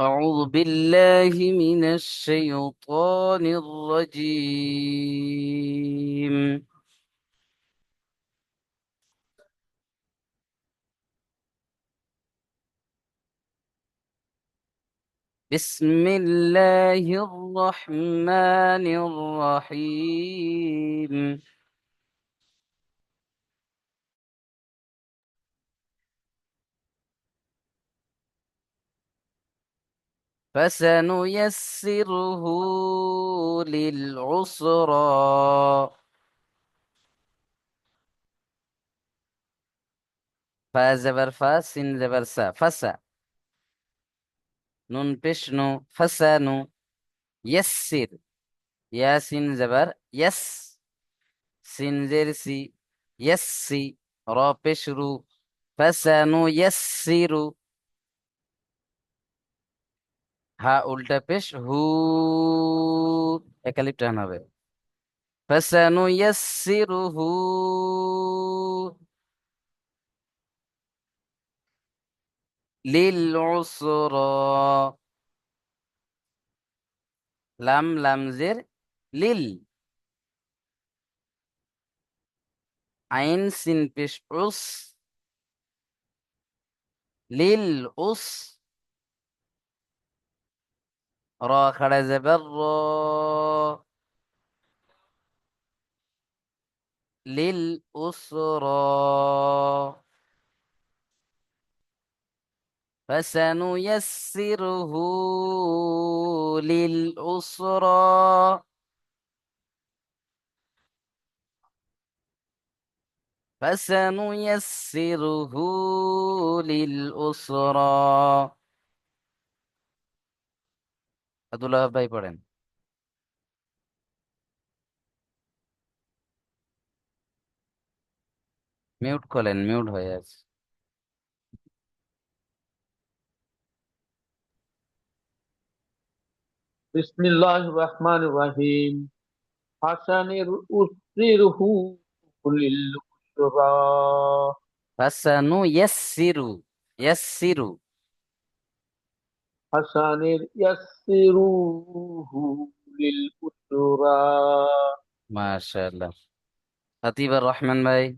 أعوذ بالله من الشيطان الرجيم. بسم الله الرحمن الرحيم. فسنيسره للعسرى. فزبر سين زبر فسا نون بشنو فسانو. يسر ياسين زبر سين زر يسي را بشرو. فسنيسر হা উল্টা পেশ হু একালিপ টান হবে। ফাসানুয়াসসিরুহু লিল উসরা। লাম লামজের লিল। আইন সিন পেশ উস লিল উস। র খাড়া জবর র লিল উসরা। فسنيسره للعسرى. فسنيسره للعسرى. আব্দুল্লাহ ভাই পড়েন। মিউট করলেন, মিউট হয়ে আছে। বিসমিল্লাহির রহমানির রহিম। হাসানের উসরিরহু লিল ইসরা। ফাসানু ইয়াসসিরু। হাসানের ইয়াসসিরুহু লিল ইসরা। মাশাআল্লাহ। আতিবুর রহমান ভাই।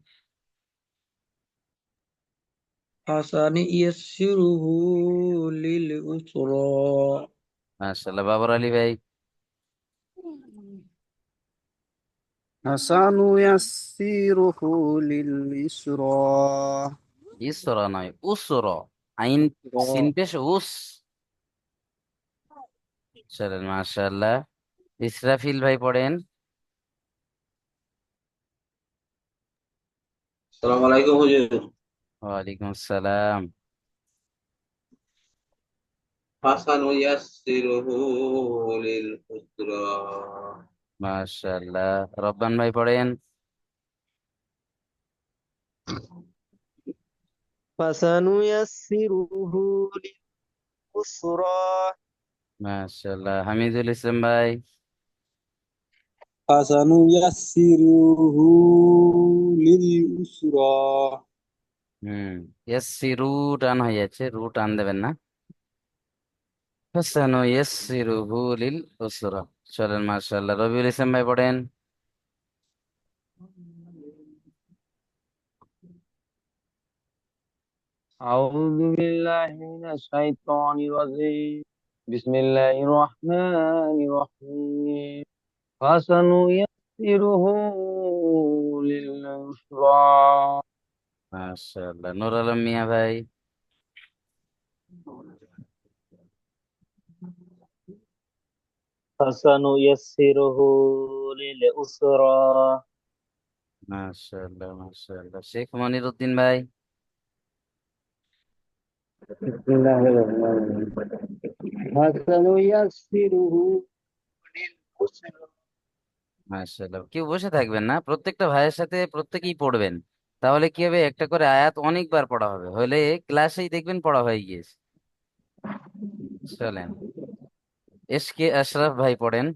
حسن يسره لليسرى. মাশাআল্লাহ, বাবর আলী ভাই। فسنيسره لليسرى. ইসরা নয়, উসরা। আইন সিন পেশ উস। চলেন, মাশাআল্লাহ। ইসরাফিল ভাই পড়েন। সালাম আলাইকুম হুজুর। ওয়ালাইকুম আসসালাম। ফাসানুয়াসসিরুহু লিল ইসরা। মাশাআল্লাহ, রব্বান ভাই পড়েন। فسنيسره لليسرى. মাশাআল্লাহ, হামিদুল ইসলাম ভাই। فسنيسره لليسرى. হুম। ইয়াসসিরু টান হয়ে যাচ্ছে, রু টান দেবেন না। ফাসানুয়াসসিরুহু লিল উসরা। চলেন, মাশাআল্লাহ, রবিউল ইসলাম ভাই পড়েন। أعوذ بالله من الشيطان الرجيم. بسم الله الرحمن الرحيم. فسنيسره لليسرى. মাশাআল্লাহ, নূর আলম মিয়া ভাই। فسنيسره للعسرى. মাশাআল্লাহ মাশাআল্লাহ, শেখ মনির উদ্দিন ভাই। بسم الله الرحمن الرحيم. فسنيسره لليسرى. মাশাআল্লাহ, কেউ বসে থাকবেন না, প্রত্যেকটা ভাইয়ের সাথে প্রত্যেকেই পড়বেন। তাহলে কি হবে, একটা করে আয়াত অনেকবার পড়া হবে, হলে ক্লাসেই দেখবেন পড়া হয়ে গিয়েছে। চলেন, এস কে আশরাফ ভাই পড়েন।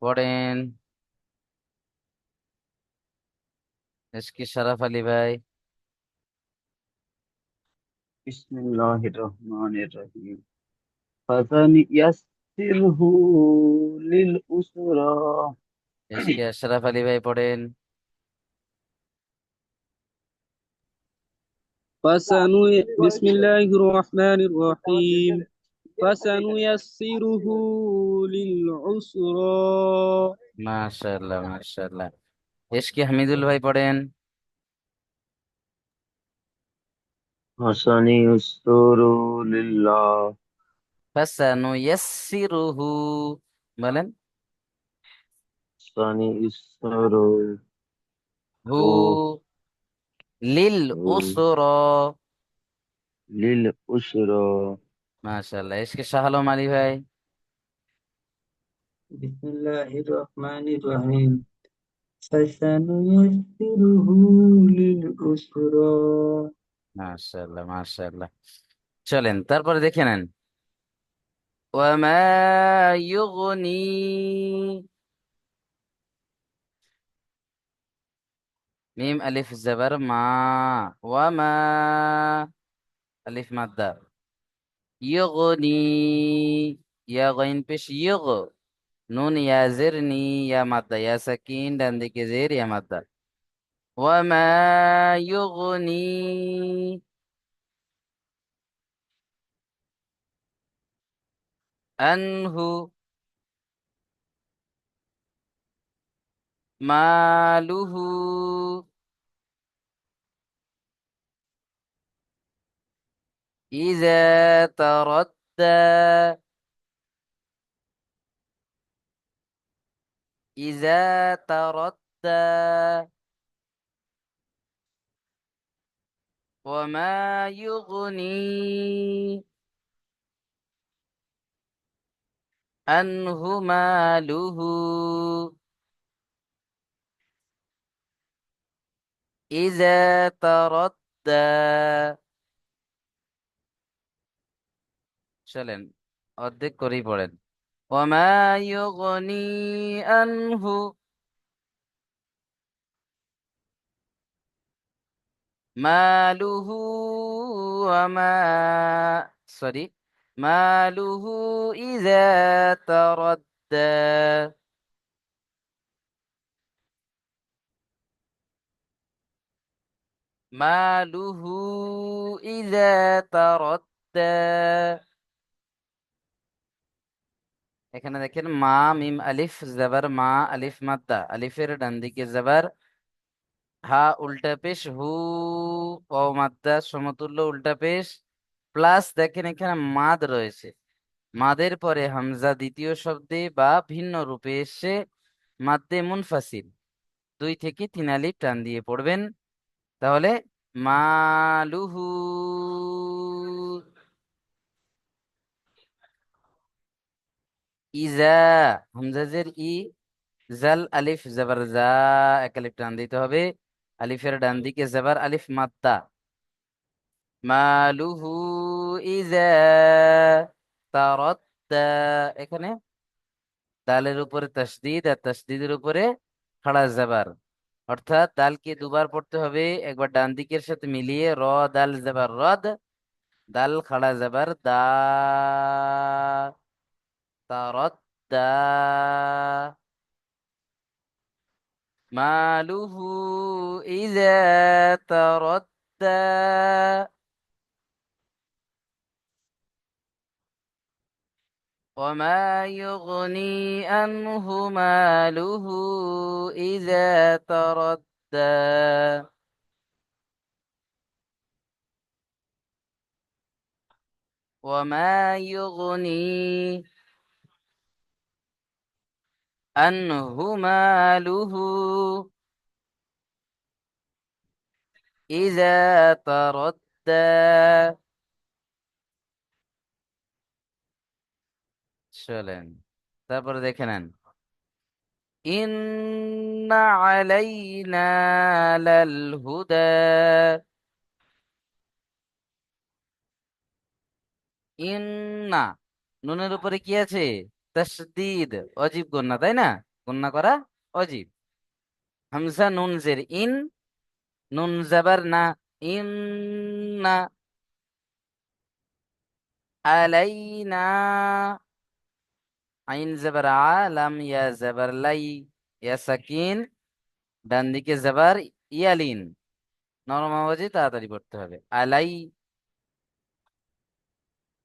পড়েন। এসকে শরাফ আলী ভাই। বিসমিল্লাহির রহমানির রহিম ফাসানুইয়াসসিরহু লিল উসরা এসকে আশরাফ আলী ভাই পড়েন। বিসমিল্লাহির রহমানির রহিম ফাসানুইয়াসসিরহু লিল উসরা মাশাআল্লাহ মাশাআল্লাহ। এসকে হামিদুল ভাই পড়েন। হাসানিউসসুরু লিল্লাহ। ফাসানুয়াসসিরুহু বলেন। হাসানিউসসুরু হু হু লিল হু উসরা। লিল উসরা। মাশাআল্লাহ। এসকে শাহ আলম আলী ভাই। বিসমিল্লাহির রহমানির রহিম ফাসানুইয়াসসিরুহু লিল উসরা মাশাআল্লাহ মাশাআল্লাহ। চলেন তারপরে দেখে নেন। ওয়ামা ইউগনি মিম আলিফ জবর মা। ওয়ামা আলিফ মাদ্দা। ইউগনি ইয়া গাইন পেশ ইউগ। নুন ইয়া জের নি ইয়া মাদ্দা ইয়া সাকিন ডান দিকে জের ইয়া মাদ্দা। ওয়ামা ইউগনি আনহু মালুহু ইযা তারাদ্দা। ইযা তারাদ্দা ওয়ামা ইউগনি আনহু মালুহু ইযা তারাদ্দা। চলেন অর্ধেক করেই পড়েন। ওয়ামা ইউগনি আনহু মালুহু ওয়ামা সরি মালুহু ইযা তারাদ্দা। মালুহু ইযা তারাদ্দা। এখানে দেখেন মা মিম আলিফ জবর মা আলিফ মাদ্দা আলিফের ডান দিকে জবর হা উল্টা পেশ হু ও মাদ্দা সমতুল্য উল্টা পেশ প্লাস দেখেন এখানে মাদ রয়েছে। মাদের পরে হামজা দ্বিতীয় শব্দে বা ভিন্ন রূপে এসে মাদ্দে মুনফাসিল 2 থেকে 3 আলিফ টান দিয়ে পড়বেন। তাহলে মালুহু ইজা হামজাজের ই জাল আলিফ জবর জা এক আলিফ টান দিতে হবে। আলিফের ডান দিকে জবর আলিফ মাদ্দা মালুহু ইজা তারাদ্দা। এখানে দালের উপরে তাসদিদ আর তাসদিদের উপরে খাড়া জবর অর্থাৎ দালকে দুবার পড়তে হবে একবার ডান দিকের সাথে মিলিয়ে র দাল জবর রদ দাল খাড়া জবর দা তারাদ্দা মালুহু ইজা তারাদ্দা وما يغني عنه ماله إذا تردى وما يغني عنه ماله إذا تردى চলেন তারপরে দেখে নেন إن علينا للهدى ইন্না নুনের উপরে কি আছে তাসদিদ অজীব গুন্না তাই না। গুণনা করা অজীব। হামজা নুন জের ইন, নুন জাবার না, ইন না। আলাইনা, আইন জাবার আ, লাম ইয়া জাবার লাই, ইয়া সাকিন, ডান দিকে জাবার ইয়ালিন, নরম আওয়াজে তাড়াতাড়ি পড়তে হবে। আলাই,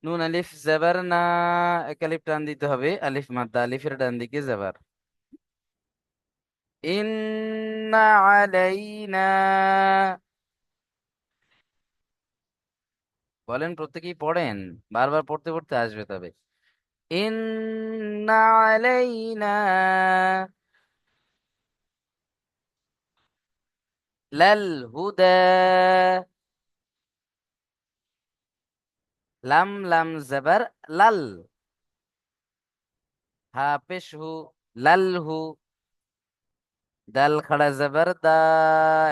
নুন আলিফ জাবার না, এক আলিফ টান দিতে হবে, আলিফ মাদ্দা, আলিফের ডান দিকে জাবার। ইন্না আলাইনা, বলেন প্রত্যেকেই পড়েন, বারবার পড়তে পড়তে আসবে তবে। ইন্না আলাইনা লাল হুদা, লাম লাম জাবার লাল, হা পেশ হু, লাল হু, দাল খাড়া জাবার দা,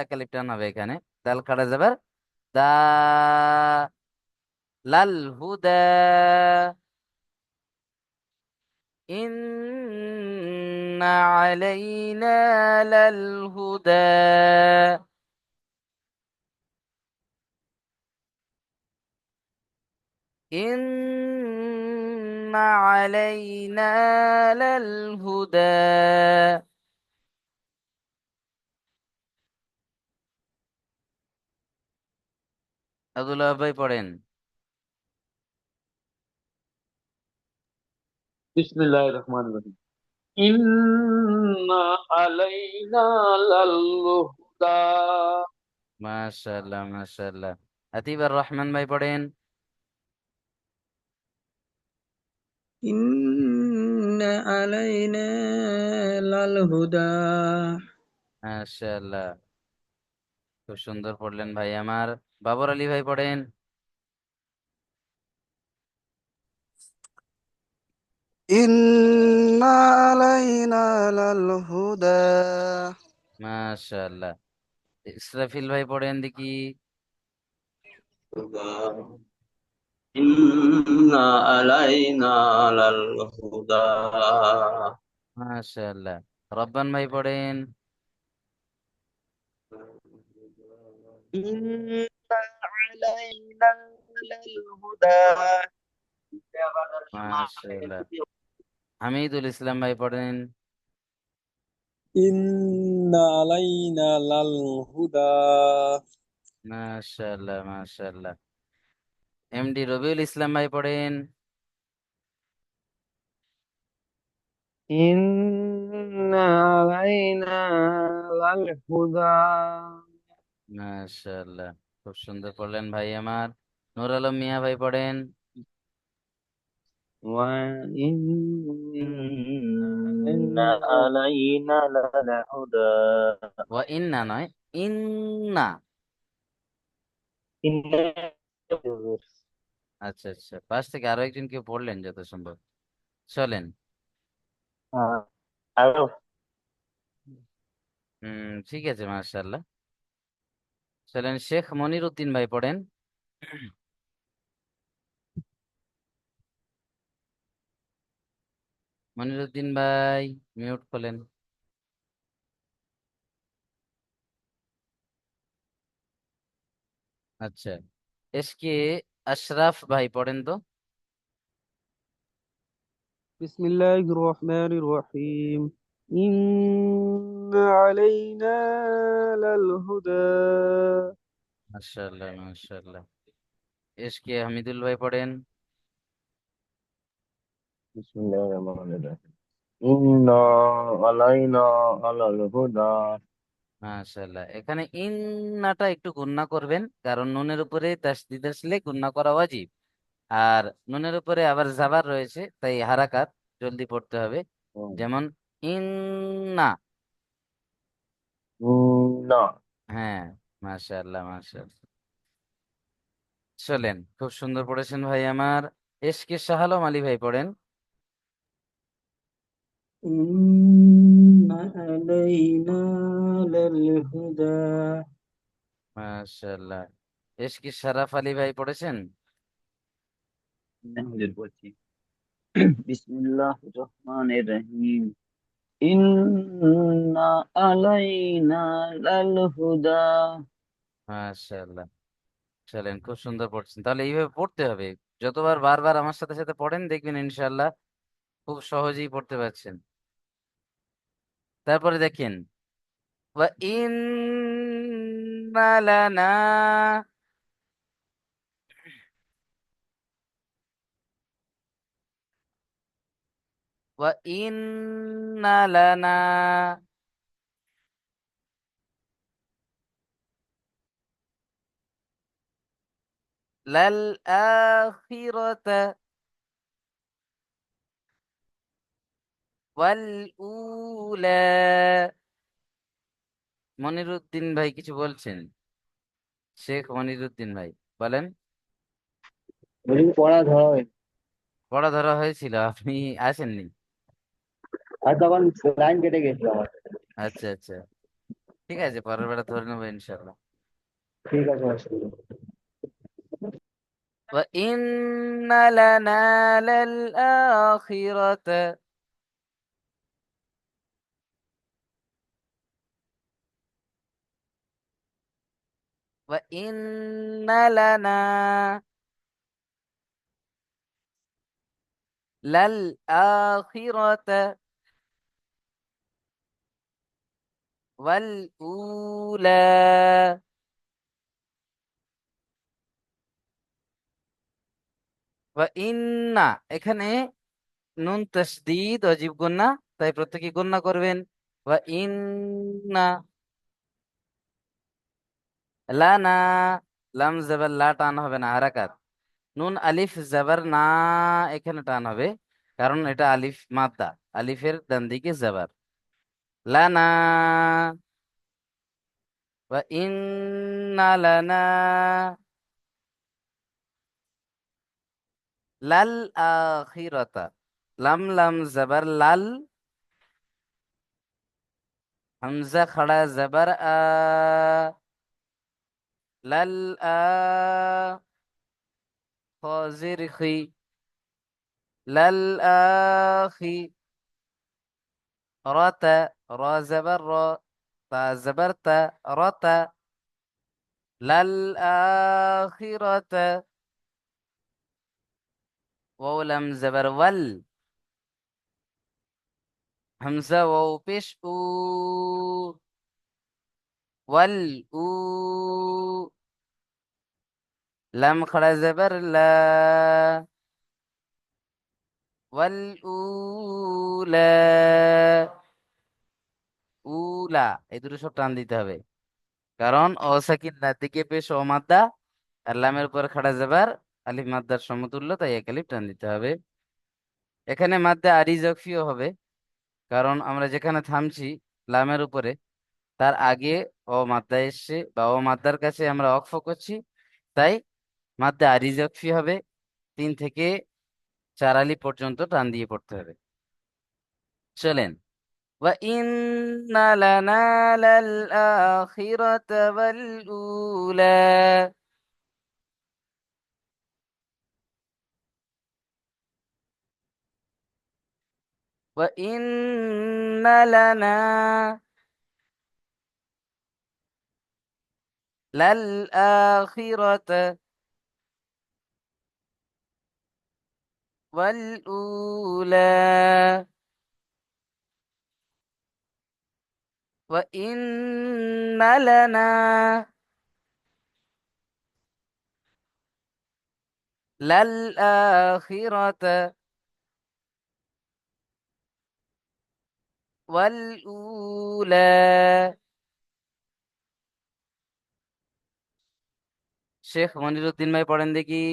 একালিপ টান হবে এখানে, দাল খাড়া জাবার দা, লাল হুদা, ইন্না আলাইনা লাল হুদা। إن علينا للهدى। আব্দুল্লাহ ভাই পড়েন। বিসমিল্লাহির রহমানির রহিম। ইন্না আলাইনা লাল হুদা। মাশাআল্লাহ মাশাআল্লাহ। আতিব আর রহমান ভাই পড়েন। إن علينا للهدى. মাশাআল্লাহ, খুব সুন্দর পড়লেন ভাই আমার। বাবর আলী ভাই পড়েন। إن علينا للهدى. মাশাআল্লাহ। ইসরাফিল ভাই পড়েন দেখি। ইন্না আলাইনা লাল হুদা। মাশাআল্লাহ। রব্বান ভাই পড়েন। إن علينا للهدى. মাশাআল্লাহ। হামিদুল ইসলাম ভাই পড়েন। إن علينا للهدى. মাশাআল্লাহ মাশাআল্লাহ। এমডি রবিউল ইসলাম ভাই পড়েন। إن علينا للهدى. মাশাআল্লাহ, খুব সুন্দর পড়লেন ভাই আমার। নূর আলম মিয়া ভাই পড়েন। وإن علينا للهدى. ওয়া ইন্না নয়, ইন্না। আচ্ছা আচ্ছা, পাশ থেকে আরো একজন কেউ পড়লেন যত সম্ভব, চলেন। আরো ঠিক আছে মাশাআল্লাহ। চলেন, শেখ মনির উদ্দিন ভাই পড়েন। মনির উদ্দিন ভাই, মিউট খোলেন। আচ্ছা, এসকে আশরাফ ভাই পড়েন তো। بسم الله الرحمن الرحيم. إن علينا للهدى. মাশাআল্লাহ মাশাআল্লাহ। এসকে হামিদুল ভাই পড়েন। بسم الله الرحمن الرحيم. إنا علينا على الهدى. মাশাআল্লাহ, এখানে ইন্নাটা একটু গুণনা করবেন, কারণ নুনের উপরে তাসদিদ আসলে গুণনা করা ওয়াজিব। আর নুনের উপরে আবার জাবার রয়েছে, তাই হারাকাত জলদি পড়তে হবে। যেমন ইন্না। না। হ্যাঁ, মাশাআল্লাহ মাশাআল্লাহ। চলেন, খুব সুন্দর পড়েছেন ভাই আমার। এসকে শাহ আলম আলী ভাই পড়েন। إن علينا للهدى. মাশাআল্লাহ। এসকে শরাফ আলী ভাই পড়েছেন। হুজুর বলছি। বিসমিল্লাহির রহমানির রহিম। ইন্না আলাইনা লাল হুদা। মাশাআল্লাহ। চলেন, খুব সুন্দর পড়ছেন। তাহলে এইভাবে পড়তে হবে। যতবার বারবার আমার সাথে সাথে পড়েন, দেখবেন ইনশাআল্লাহ খুব সহজেই পড়তে পারছেন। তারপরে দেখেন, ওয়া ইন্না লানা, ওয়া ইন্না লানা লাল আখিরাতা ওয়াল উলা। মনিরুদ্দিন ভাই কিছু বলছেন? শেখ মনিরুদ্দিন ভাই বলেন। বলি পড়া ধরা হয়। পড়া ধরা হয়েছিল, আপনি আসেননি? আর তখন লাইন কেটে গেছিল আমার। আচ্ছা আচ্ছা, ঠিক আছে, পরের বেলা ধরে নেবো ইনশাল্লাহ। ঠিক আছে, অসুবিধা নেই। وإن لنا للآخرة وإن لنا للآخرة والأولى. وإن এখানে নুন তাসদীদ ওয়াজিব গুন্না, তাই প্রত্যেকে গুন্না করবেন। وإن লানা, লাম জবর লা টান হবে না, হারাকাত। নুন আলিফ জবর না, এখানে টান হবে, কারণ এটা আলিফ মাদ্দা, আলিফের ডান দিকে জবর। লানা, ওয়া ইন্না লানা লাল আখিরাতা। লাম লাম জবর লাল, হামজা খড়া জবর আ, লাল আ, খাজির খি, লাল আখি, রাতা, রা জবর রা, তা জবর তা, রাতা, লাল আখিরাতা। ওয়াও লাম জবর ওয়াল, হামজা ওয়াও পেশ উ, ওয়াল উ, লাম খড়া জবর লা, ওয়াল উলা। উলা, এই দুটো সব টান দিতে হবে, কারণ অসাকিন না দিকে পেশ ও মাদ্দা, আর লামের উপর খাড়া জবর আলিফ মাদ্দার সমতুল্য, তাই এক আলিফ টান দিতে হবে। এখানে মাদ্দা আরি জকফিও হবে, কারণ আমরা যেখানে থামছি লামের উপরে, তার আগে ও মাদ্দা এসছে, বা ও মাদ্দার কাছে আমরা অক্ফ করছি, তাই মাদ্দা আরি জকফি হবে। 3 থেকে 4 আলিফ পর্যন্ত টান দিয়ে পড়তে হবে। চলেন, وإن لنا للآخرة والأولى. وإن لنا للآخرة والأولى. وإن لنا للآخرة والأولى. শেখ মনিরুদ্দিন ভাই পড়েন দেখি।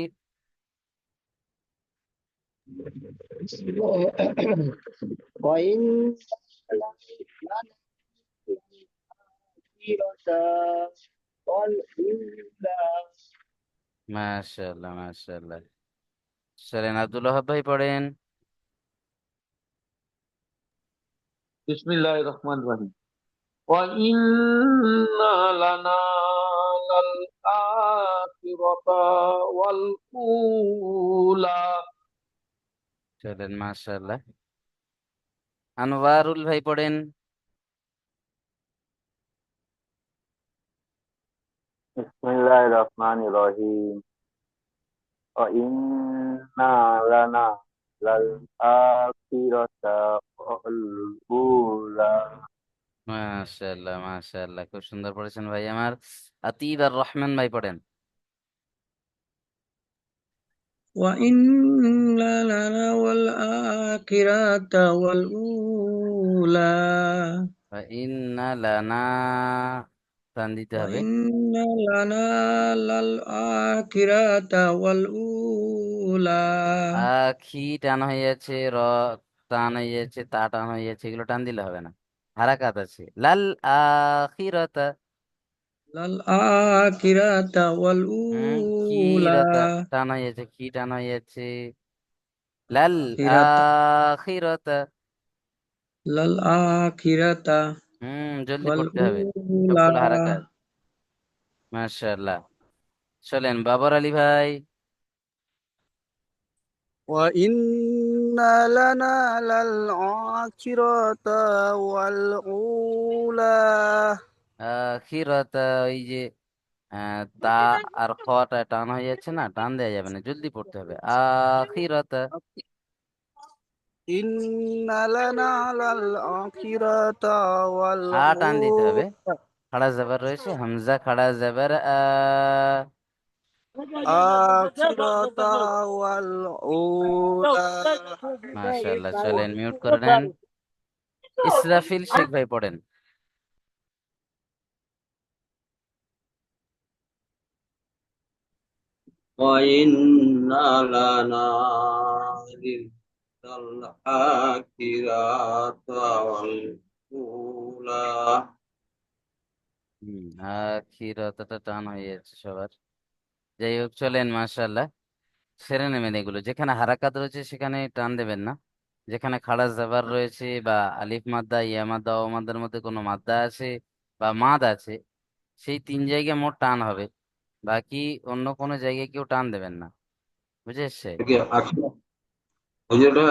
وإن والأولى। মাশাআল্লাহ মাশাআল্লাহ। চলেন, আব্দুল ওহাব ভাই পড়েন। বিসমিল্লাহির রহমানির রহিম। وإن لنا للآخرة والأولى. চলেন, মাশাআল্লাহ। আনোয়ারুল ভাই পড়েন। বিসমিল্লাহির রহমানির রহিম। ইন্না লানা লাল আখিরাতা ওয়াল উলা। মাশাআল্লাহ মাশাআল্লাহ, খুব সুন্দর পড়েছেন ভাই আমার। আতিব আর রহমান ভাই পড়েন। وإن لنا والآخرة والأولى ইন্না লানা, টান দিতে হবে। وإن لنا للآخرة والأولى আখি টান হয়ে যাচ্ছে, র টান হয়ে যাচ্ছে, তা টান হয়ে যাচ্ছে, এগুলো টান দিলে হবে না, হারাকাত আছে। লাল আখিরাতা। للآخرة কি والأولى রাতা, টান হয়ে যাচ্ছে, কি টান হয়ে যাচ্ছে। লাল آخرة আখিরাতা। للآخرة জলদি পড়তে হবে, والأولى সবগুলো হারাকাত। মাশাআল্লাহ। চলেন বাবর আলী ভাই। وإن لنا للآخرة والأولى আখিরাতা, ওই যে তা আর খটা টান হয়ে যাচ্ছে না, টান দেওয়া যাবে না, জলদি পড়তে হবে। আখিরাতা। إن لنا للآخرة টান দিতে হবে, والأولى খাড়া জবর রয়েছে, হামজা খাড়া জবর آخرة والأولى মাশাআল্লাহ। চলেন মিউট করে নেন। ইসরাফিল শেখ ভাই পড়েন। وإن لنا للآخرة والأولى আখিরাতটা টান হয়ে যাচ্ছে সবার। যাই হোক, চলেন মাশাআল্লাহ। সেরে নেবেন এগুলো, যেখানে হারাকাত রয়েছে সেখানে টান দেবেন না, যেখানে খাড়া জাবার রয়েছে বা আলিফ মাদ্দা, ইয়া মাদ্দা, ও মাদ্দার মধ্যে কোনো মাদ্দা আছে বা মাদ আছে, সেই তিন জায়গায় মোট টান হবে। বাকি অন্য কোনো জায়গায় কেউ টান দেবেন না, বুঝে এসছে? ওই যেটা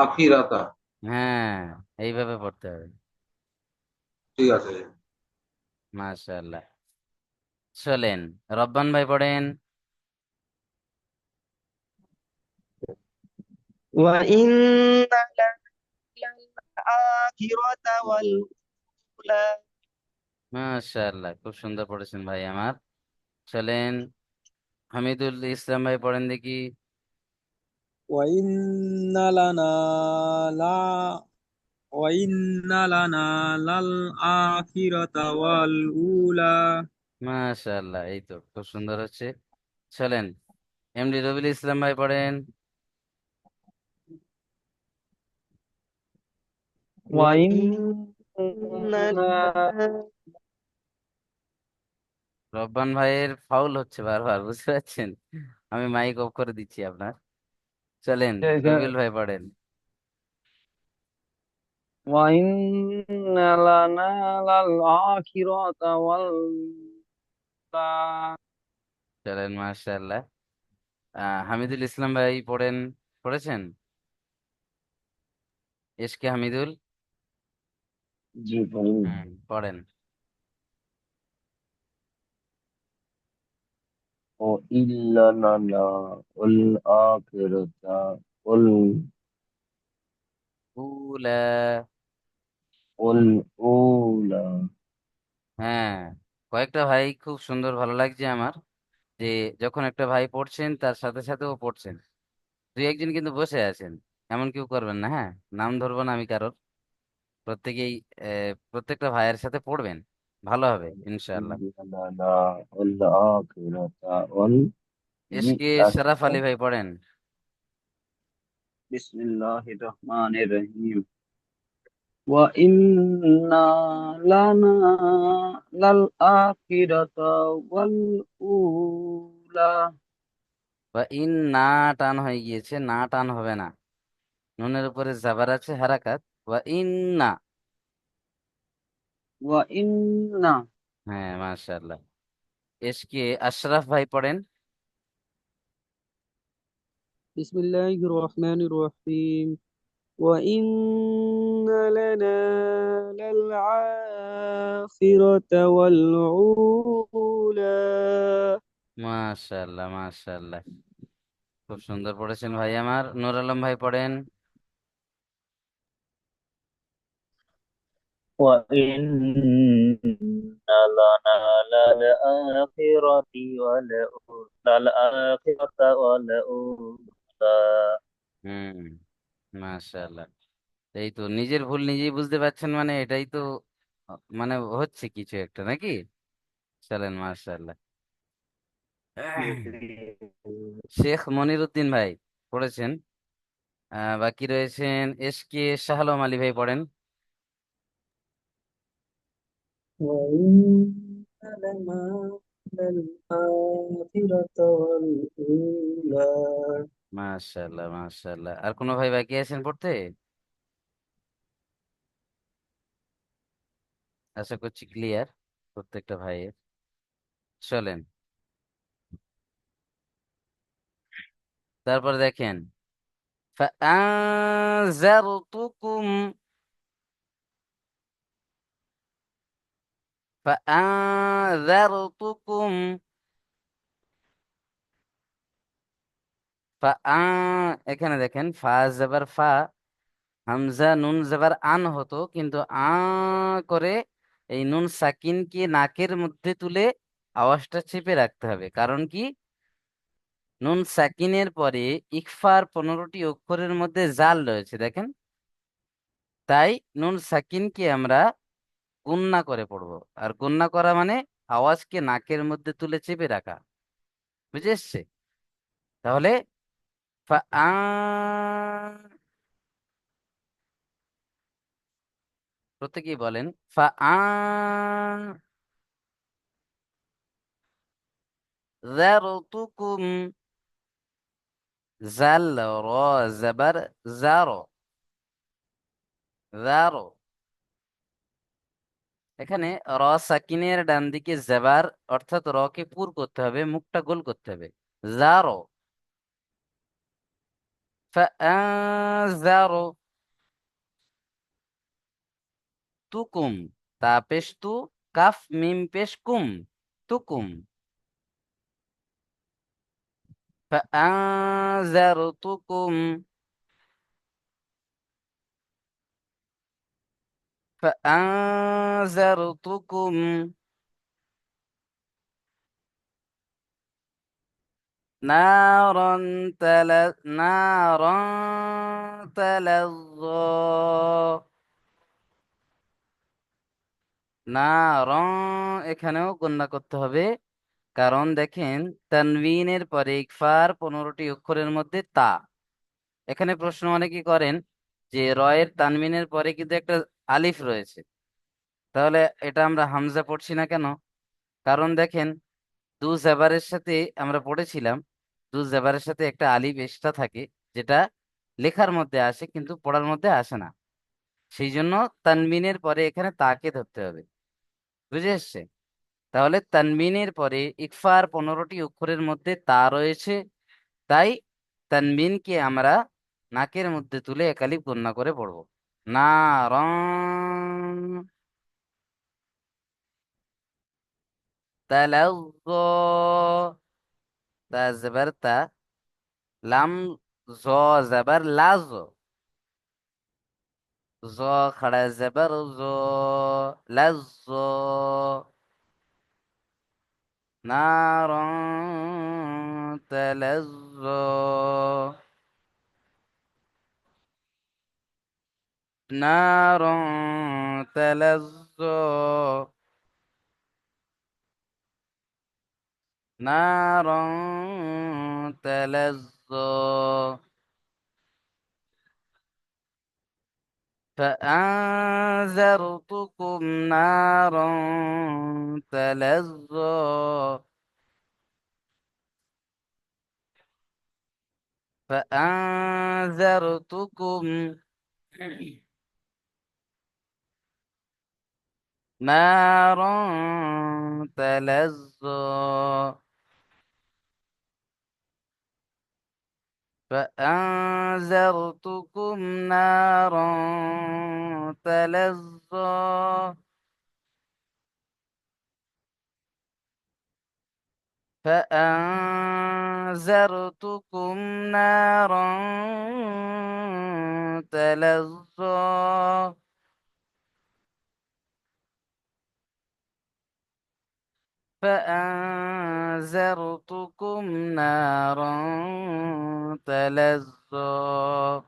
আখিরাতা। হ্যাঁ, এইভাবে পড়তে হবে। ঠিক আছে। মাশাআল্লাহ। চলেন রব্বান ভাই পড়েন। وإن لنا للآخرة والأولى মাশাআল্লাহ, খুব সুন্দর পড়েছেন ভাই আমার। চলেন হামিদুল ইসলাম ভাই পড়েন দেখি। وإن لنا لا وإن لنا للآخرة والأولى মাশাআল্লাহ, এই তো খুব সুন্দর হচ্ছে। চলেন এমডি রবিউল ইসলাম ভাই পড়েন। وإن রব্বান ভাইয়ের ফাউল হচ্ছে বারবার, বুঝতে পারছেন? আমি মাইক অফ করে দিচ্ছি আপনার। চলেন রবিউল ভাই পড়েন। وإن لنا للآخرة والأولى চলেন মাশাআল্লাহ। হামিদুল ইসলাম ভাই পড়েন, পড়েছেন? এসকে হামিদুল। জি বলুন। পড়েন। ইল্লানা ওয়াল আখিরাতা ওয়াল উলা। ওয়াল উলা। হ্যাঁ, কয়েকটা ভাই খুব সুন্দর, ভালো লাগছে আমার যে যখন একটা ভাই পড়ছেন তার সাথে সাথেও পড়ছেন। দুই একজন কিন্তু বসে আছেন, এমন কেউ করবেন না, হ্যাঁ? নাম ধরবো না আমি কারোর। প্রত্যেকেই প্রত্যেকটা ভাইয়ের সাথে পড়বেন, ভালো হবে ইনশাআল্লাহ। ইল্লানা ওয়াল আখিরাতা ওয়াল জি এসকে শরাফ আসো। আলী ভাই পড়েন। বিসমিল্লাহির রহমানির রহিম وإن لنا للآخرة والأولى বা ইন না, টান হয়ে গিয়েছে, না টান হবে না, নুনের উপরে জাবার আছে, হারাকাত। বা ইন না। وإن হ্যাঁ মাশাআল্লাহ। এসকে আশরাফ ভাই পড়েন। بسم الله الرحمن الرحيم وإن لنا للآخرة والأولى মাশাআল্লাহ মাশাআল্লাহ, খুব সুন্দর পড়েছেন ভাই আমার। নূর আলম ভাই পড়েন। وإن لنا للآخرة والأولى হুম, মাশাআল্লাহ। এই তো নিজের ভুল নিজেই বুঝতে পারছেন, মানে এটাই তো মানে হচ্ছে কিছু একটা নাকি। চলেন, মাশাআল্লাহ। শেখ মনির উদ্দিন ভাই পড়েছেন। বাকি রয়েছেন এস কে শাহ আলম আলী ভাই পড়েন। وإن لنا للآخرة والأولى মাশাআল্লাহ মাশাআল্লাহ। আর কোনো ভাই বাকি আছেন পড়তে? আশা করছি ক্লিয়ার প্রত্যেকটা ভাইয়ের। চলেন, তারপর দেখেন فأنذرتكم فأنذرتكم এখানে দেখেন ফা জবর ফা, হামজা নুন জবর আন হতো, কিন্তু করে এই নুন সাকিনকে নাকের মধ্যে তুলে আওয়াজটা চেপে রাখতে হবে। কারণ কি, নুন সাকিনের পরে ইকফার 15টি অক্ষরের মধ্যে জাল রয়েছে দেখেন। তাই নুন সাকিনকে আমরা গুণনা করে পড়বো। আর গুণনা করা মানে আওয়াজকে নাকের মধ্যে তুলে চেপে রাখা। বুঝে এসছে? তাহলে প্রত্যেকেই বলেন ফা যারতুকুম, জাল র জবর জারো, জারো। এখানে র সাকিনের ডান দিকে জেবার, অর্থাৎ র কে পুর করতে হবে, মুখটা গোল করতে হবে। জারো, ফাআযারু তুকুম, তা পেশ তু, কাফ মিম পেশ কুম, তুকুম। ফাআযারতুকুম فأنذرتكم نارا نارا تلظى নারং, এখানেও গণনা করতে হবে। কারণ দেখেন তানবিনের পরে ইকফার 15টি অক্ষরের মধ্যে তা। এখানে প্রশ্ন অনেকে করেন যে রয়ের তানবিনের পরে কিন্তু একটা আলিফ রয়েছে, তাহলে এটা আমরা হামজা পড়ছি না কেন? কারণ দেখেন দু জাবারের সাথে আমরা পড়েছিলাম, দু জাবারের সাথে একটা আলিফ এক্সট্রা থাকে, যেটা লেখার মধ্যে আসে কিন্তু পড়ার মধ্যে আসে না। সেই জন্য তানবিনের পরে এখানে তাকে ধরতে হবে। বুঝে এসছে? তাহলে তানবিনের পরে ইকফার 15টি অক্ষরের মধ্যে তা রয়েছে, তাই তানবিনকে আমরা নাকের মধ্যে তুলে একালিফ গণ্য করে পড়বো। না রং তালাজ্জা, তা জবর তা, লাম জ জবর লাজ, জ খড়া জবর জ, লাজ, নারং তালাজ্জা, নারং তালাজ্জা, নারং তালাজ্জা। فأنذرتكم نارا تلظى فأنذرتكم نارا تلظى فأنذرتكم نارا تلظى فأنذرتكم نارا تلظى فأنذرتكم نارا تلظى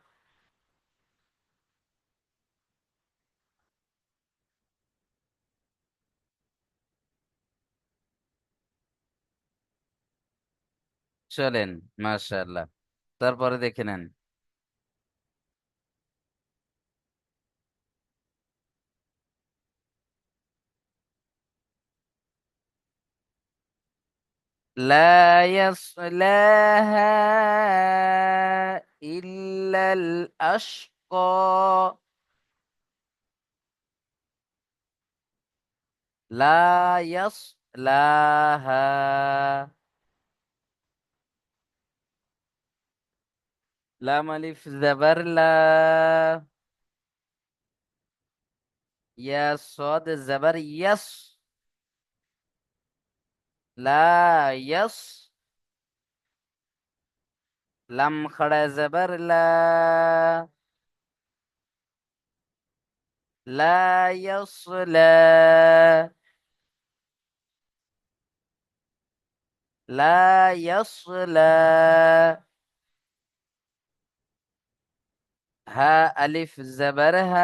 চলেন মাশাআল্লাহ। তারপরে দেখে নেন لا يصلاها إلا الأشقى لا يصلاها لام ألف زبر لا يا صاد الزبر يس لا يس لم خڑا زبر لا لا يصلى لا يصلى ها ألف زبرها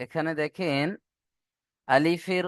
এখানে দেখেন আলিফের